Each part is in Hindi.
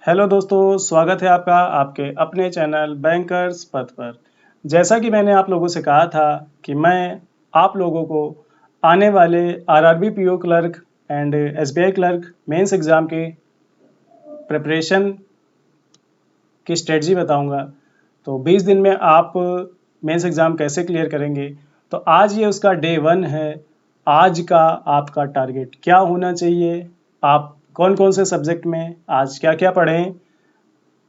हेलो दोस्तों, स्वागत है आपका आपके अपने चैनल बैंकर्स पथ पर। जैसा कि मैंने आप लोगों से कहा था कि मैं आप लोगों को आने वाले RRB PO clerk and SBI clerk mains exam के प्रिपरेशन की स्ट्रेटजी बताऊंगा। तो 20 दिन में आप मेंस एग्ज़ाम कैसे क्लियर करेंगे। तो आज ये उसका डे 1 है। आज का आपका टारगेट क्या होना चाहिए, आप कौन कौन से सब्जेक्ट में आज क्या क्या पढ़ें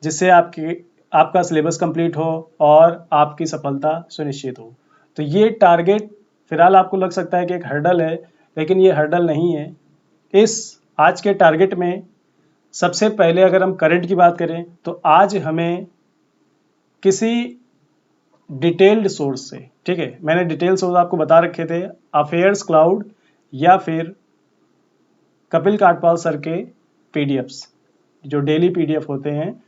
जिससे आपका सिलेबस कंप्लीट हो और आपकी सफलता सुनिश्चित हो। तो ये टारगेट फिलहाल आपको लग सकता है कि एक हर्डल है, लेकिन ये हर्डल नहीं है। इस आज के टारगेट में सबसे पहले अगर हम करंट की बात करें तो आज हमें किसी डिटेल्ड सोर्स से, ठीक है, मैंने डिटेल सोर्स आपको बता रखे थे, अफेयर्स क्लाउड या फिर कपिल काटपाल सर के पीडीएफ्स, जो डेली पीडीएफ होते हैं,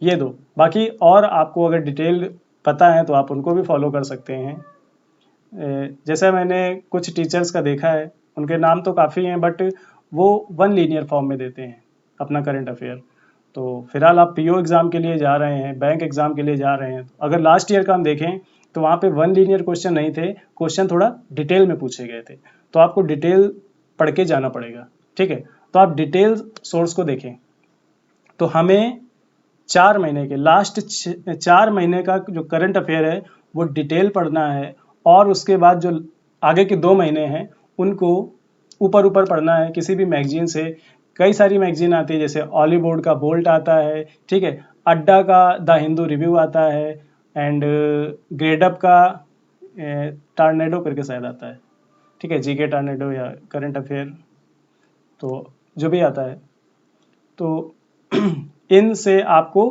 ये दो। बाकी और आपको अगर डिटेल पता है तो आप उनको भी फॉलो कर सकते हैं। जैसे मैंने कुछ टीचर्स का देखा है, उनके नाम तो काफ़ी हैं बट वो वन लीनियर फॉर्म में देते हैं अपना करंट अफेयर। तो फिलहाल आप पीओ एग्ज़ाम के लिए जा रहे हैं, बैंक एग्ज़ाम के लिए जा रहे हैं, अगर लास्ट ईयर का हम देखें तो वहाँ पे वन लीनियर क्वेश्चन नहीं थे, क्वेश्चन थोड़ा डिटेल में पूछे गए थे। तो आपको डिटेल पढ़ के जाना पड़ेगा, ठीक है। तो आप डिटेल सोर्स को देखें। तो हमें 4 महीने के लास्ट 4 महीने का जो करंट अफेयर है वो डिटेल पढ़ना है, और उसके बाद जो आगे के 2 महीने हैं उनको ऊपर ऊपर पढ़ना है किसी भी मैगजीन से। कई सारी मैगजीन आती है, जैसे ऑलीवुड का बोल्ट आता है, ठीक है, अड्डा का द हिंदू रिव्यू आता है, एंड ग्रेडअप का टार्नेडो करके शायद आता है, ठीक है, जीके टार्नेडो या करंट अफेयर, तो जो भी आता है। तो इनसे आपको,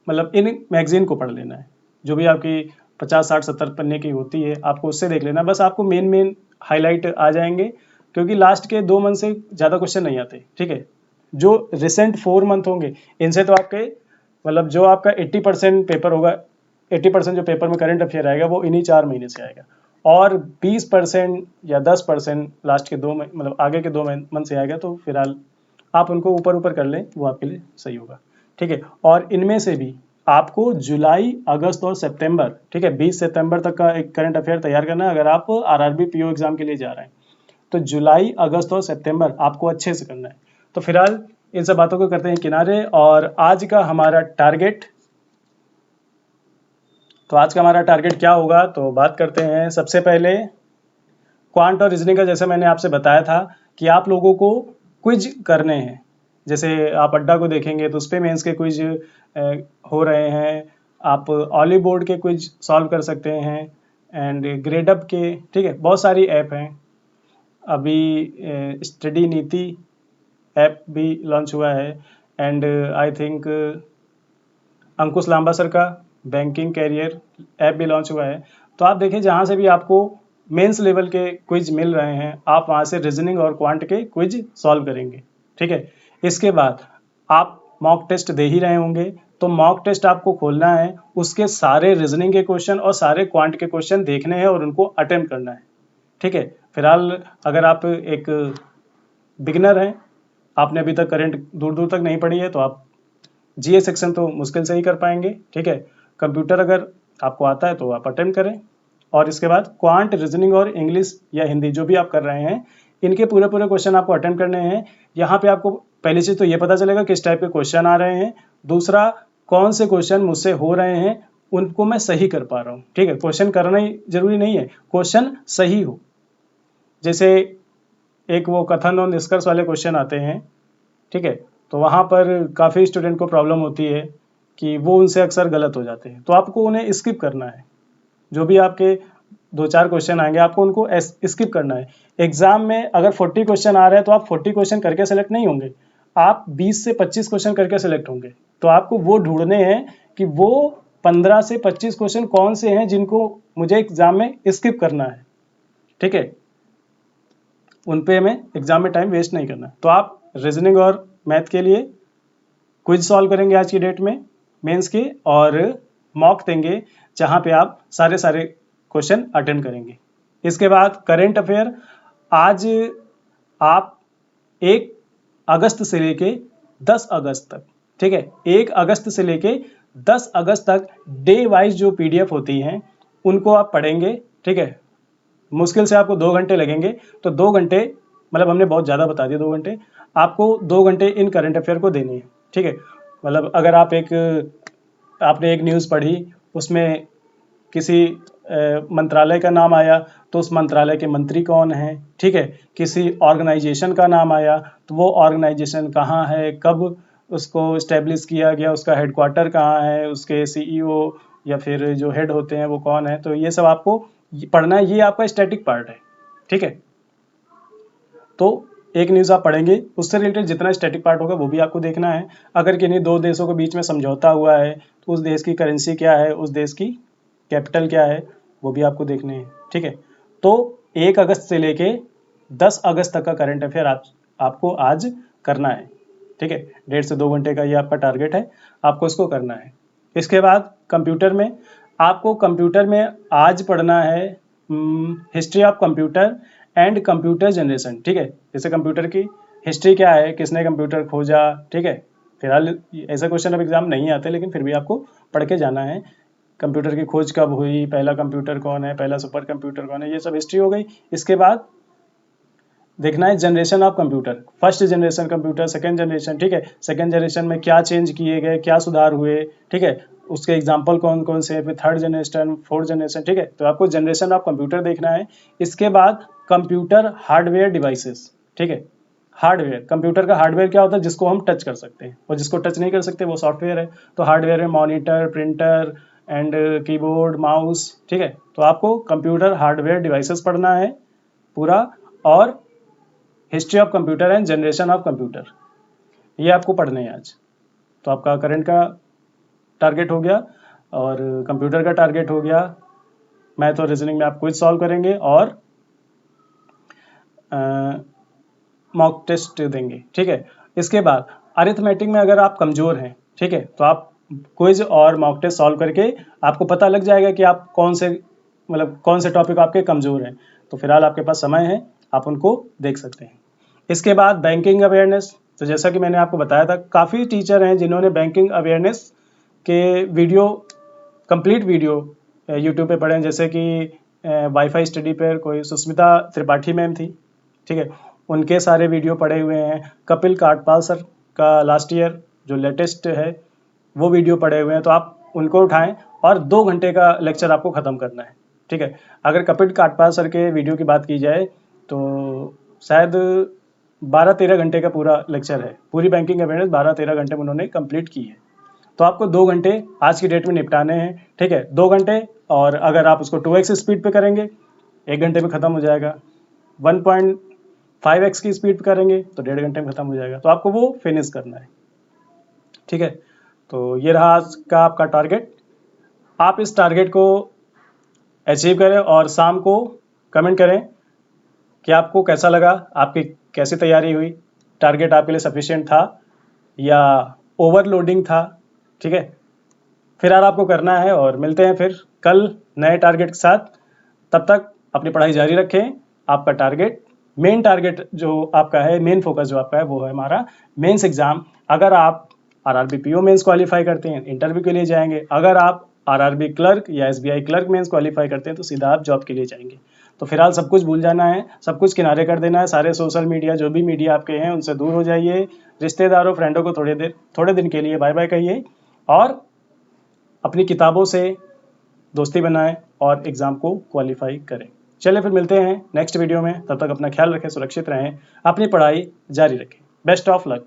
मतलब इन मैगजीन को पढ़ लेना है, जो भी आपकी 50 60 70 पन्ने की होती है, आपको उससे देख लेना। बस आपको मेन मेन हाईलाइट आ जाएंगे, क्योंकि लास्ट के 2 मंथ से ज़्यादा क्वेश्चन नहीं आते, ठीक है। जो रिसेंट 4 मंथ होंगे इनसे तो आपके, मतलब जो आपका 80% पेपर होगा, 80% जो पेपर में करंट अफेयर आएगा वो इन्हीं 4 महीने से आएगा, और 20% या 10% लास्ट के 2 मतलब आगे के 2 मंथ से आएगा। तो फिलहाल आप उनको ऊपर ऊपर कर लें, वो आपके लिए सही होगा, ठीक है। और इनमें से भी आपको जुलाई अगस्त और सितंबर, ठीक है, 20 सितंबर तक का एक करंट अफेयर तैयार करना है अगर आप आरआरबी पीओ एग्जाम के लिए जा रहे हैं। तो जुलाई अगस्त और सितंबर आपको अच्छे से करना है। तो फिलहाल इन सब बातों को करते हैं किनारे, और आज का हमारा टारगेट, तो आज का हमारा टारगेट क्या होगा, तो बात करते हैं। सबसे पहले क्वांट और रीजनिंग का, जैसे मैंने आपसे बताया था कि आप लोगों को क्विज करने हैं। जैसे आप अड्डा को देखेंगे तो उस पर मेंस के क्विज हो रहे हैं, आप ऑली बोर्ड के क्विज सॉल्व कर सकते हैं, एंड ग्रेडअप के, ठीक है, बहुत सारी ऐप हैं। अभी स्टडी नीति ऐप भी लॉन्च हुआ है, and I think Ankush Lamba sir का बैंकिंग कैरियर ऐप भी लॉन्च हुआ है। तो आप देखें, जहाँ से भी आपको मेंस लेवल के क्विज मिल रहे हैं, आप वहाँ से रीजनिंग और क्वांट के क्विज सॉल्व करेंगे, ठीक है। इसके बाद आप मॉक टेस्ट दे ही रहे होंगे, तो मॉक टेस्ट आपको खोलना है, उसके सारे रीजनिंग के क्वेश्चन और सारे क्वांट के क्वेश्चन देखने हैं और उनको अटेम्प्ट करना है, ठीक है। फिलहाल अगर आप एक बिगिनर हैं, आपने अभी तक करंट दूर दूर तक नहीं पढ़ी है, तो आप जीए सेक्शन तो मुश्किल से ही कर पाएंगे, ठीक है। कंप्यूटर अगर आपको आता है तो आप अटेम्प्ट करें, और इसके बाद क्वांट, रीजनिंग और इंग्लिश या हिंदी जो भी आप कर रहे हैं, इनके पूरे पूरे क्वेश्चन आपको अटेम्प्ट करने हैं। यहाँ पे आपको पहली चीज़ तो ये पता चलेगा किस टाइप के क्वेश्चन आ रहे हैं, दूसरा कौन से क्वेश्चन मुझसे हो रहे हैं, उनको मैं सही कर पा रहा हूँ, ठीक है। क्वेश्चन करना ही जरूरी नहीं है, क्वेश्चन सही हो। जैसे एक वो कथन और निष्कर्ष वाले क्वेश्चन आते हैं, ठीक है, तो वहाँ पर काफ़ी स्टूडेंट को प्रॉब्लम होती है कि वो उनसे अक्सर गलत हो जाते हैं, तो आपको उन्हें स्किप करना है। जो भी आपके 2 4 क्वेश्चन आएंगे आपको उनको स्किप करना है। एग्जाम में अगर 40 क्वेश्चन आ रहे हैं तो आप 40 क्वेश्चन करके सेलेक्ट नहीं होंगे, आप 20 से 25 क्वेश्चन करके सेलेक्ट होंगे। तो आपको वो ढूंढने हैं कि वो 15 से 25 क्वेश्चन कौन से हैं जिनको मुझे एग्जाम में स्किप करना है, ठीक है। उन पे हमें एग्जाम में टाइम वेस्ट नहीं करना। तो आप रीजनिंग और मैथ के लिए क्विज सॉल्व करेंगे आज की डेट में मेंस के, और मॉक देंगे जहां पे आप सारे सारे क्वेश्चन अटेंड करेंगे। इसके बाद करेंट अफेयर, आज आप 1 अगस्त से लेके 10 अगस्त तक, ठीक है। 1 अगस्त से लेके 10 अगस्त तक डे वाइज जो PDF होती हैं उनको आप पढ़ेंगे, ठीक है। मुश्किल से आपको 2 घंटे लगेंगे, तो 2 घंटे मतलब हमने बहुत ज़्यादा बता दिया, 2 घंटे आपको 2 घंटे इन करंट अफेयर को देने हैं, ठीक है। मतलब अगर आपने एक न्यूज़ पढ़ी, उसमें किसी मंत्रालय का नाम आया, तो उस मंत्रालय के मंत्री कौन हैं, ठीक है। किसी ऑर्गेनाइजेशन का नाम आया, तो वो ऑर्गेनाइजेशन कहाँ है, कब उसको इस्टेब्लिश किया गया, उसका हेडक्वार्टर कहाँ है, उसके CEO या फिर जो हेड होते हैं वो कौन है, तो ये सब आपको पढ़ना है। ये आपका स्टैटिक पार्ट है, ठीक है। तो एक न्यूज़ आप पढ़ेंगे, उससे रिलेटेड जितना स्टैटिक पार्ट होगा वो भी आपको देखना है। अगर किन्हीं 2 देशों के बीच में समझौता हुआ है, तो उस देश की करेंसी क्या है, उस देश की कैपिटल क्या है, वो भी आपको देखने हैं, ठीक है। तो 1 अगस्त से लेके 10 अगस्त तक का करंट अफेयर आपको आज करना है, ठीक है। 1.5 से 2 घंटे का ये आपका टारगेट है, आपको इसको करना है। इसके बाद कंप्यूटर में आपको कंप्यूटर में आज पढ़ना है history of computer and computer generation, ठीक है। जैसे कंप्यूटर की हिस्ट्री क्या है, किसने कंप्यूटर खोजा, ठीक है। फिलहाल ऐसा क्वेश्चन अब एग्जाम नहीं आते, लेकिन फिर भी आपको पढ़ के जाना है। कंप्यूटर की खोज कब हुई, पहला कंप्यूटर कौन है, पहला सुपर कंप्यूटर कौन है, ये सब हिस्ट्री हो गई। इसके बाद देखना है generation of computer, first generation computer, second generation, ठीक है। सेकंड जनरेशन में क्या चेंज किए गए, क्या सुधार हुए, ठीक है। उसके एग्जाम्पल कौन कौन से, फिर थर्ड जनरेशन, फोर्थ जनरेशन, ठीक है। तो आपको जनरेशन ऑफ कंप्यूटर देखना है। इसके बाद कंप्यूटर हार्डवेयर डिवाइसेस, ठीक है। हार्डवेयर, कंप्यूटर का हार्डवेयर क्या होता है, जिसको हम टच कर सकते हैं, और जिसको टच नहीं कर सकते वो सॉफ्टवेयर है। तो हार्डवेयर में monitor, printer and keyboard, mouse, ठीक है। तो आपको कंप्यूटर हार्डवेयर डिवाइसेस पढ़ना है पूरा, और history of computer and generation of computer, ये आपको पढ़ने हैं आज। तो आपका करंट का टारगेट हो गया और कंप्यूटर का टारगेट हो गया। मैथ और रीजनिंग में आप क्विज सॉल्व करेंगे और मॉक टेस्ट देंगे, ठीक है। इसके बाद अरिथमेटिक में अगर आप कमज़ोर हैं, ठीक है, तो आप क्विज और मॉक टेस्ट सॉल्व करके आपको पता लग जाएगा कि आप कौन से टॉपिक आपके कमज़ोर हैं। तो फिलहाल आपके पास समय है, आप उनको देख सकते हैं। इसके बाद बैंकिंग अवेयरनेस, तो जैसा कि मैंने आपको बताया था, काफ़ी टीचर हैं जिन्होंने बैंकिंग अवेयरनेस के वीडियो, कंप्लीट वीडियो यूट्यूब पे पढ़े हैं। जैसे कि वाईफाई स्टडी पर कोई सुस्मिता त्रिपाठी मैम थी, ठीक है, उनके सारे वीडियो पढ़े हुए हैं। कपिल काटपाल सर का लास्ट ईयर जो लेटेस्ट है वो वीडियो पढ़े हुए हैं, तो आप उनको उठाएं और 2 घंटे का लेक्चर आपको ख़त्म करना है, ठीक है। अगर कपिल काटपाल सर के वीडियो की बात की जाए तो शायद 12-13 घंटे का पूरा लेक्चर है, पूरी बैंकिंग अवेयरनेस 12-13 घंटे में उन्होंने कंप्लीट की है। तो आपको 2 घंटे आज की डेट में निपटाने हैं, ठीक है, 2 घंटे। और अगर आप उसको 2x स्पीड पे करेंगे 1 घंटे में ख़त्म हो जाएगा, 1.5x की स्पीड पे करेंगे तो 1.5 घंटे में ख़त्म हो जाएगा। तो आपको वो फिनिश करना है, ठीक है। तो ये रहा आज का आपका टारगेट। आप इस टारगेट को अचीव करें और शाम को कमेंट करें कि आपको कैसा लगा, आपकी कैसी तैयारी हुई, टारगेट आपके लिए सफिशिएंट था या ओवरलोडिंग था, ठीक है। फिलहाल आपको करना है और मिलते हैं फिर कल नए टारगेट के साथ। तब तक अपनी पढ़ाई जारी रखें। आपका टारगेट, मेन टारगेट जो आपका है, मेन फोकस जो आपका है वो है हमारा मेंस एग्जाम। अगर आप आरआरबी पीओ मेंस क्वालिफाई करते हैं इंटरव्यू के लिए जाएंगे, अगर आप आरआरबी क्लर्क या एसबीआई क्लर्क मेंस क्वालिफाई करते हैं तो सीधा आप जॉब के लिए जाएंगे। तो फिलहाल सब कुछ भूल जाना है, सब कुछ किनारे कर देना है। सारे सोशल मीडिया, जो भी मीडिया आपके हैं उनसे दूर हो जाइए। रिश्तेदारों, फ्रेंडों को थोड़े दिन के लिए बाय बाय कहिए और अपनी किताबों से दोस्ती बनाएं और एग्ज़ाम को क्वालिफाई करें। चलिए फिर मिलते हैं नेक्स्ट वीडियो में, तब तक अपना ख्याल रखें, सुरक्षित रहें, अपनी पढ़ाई जारी रखें। Best of luck.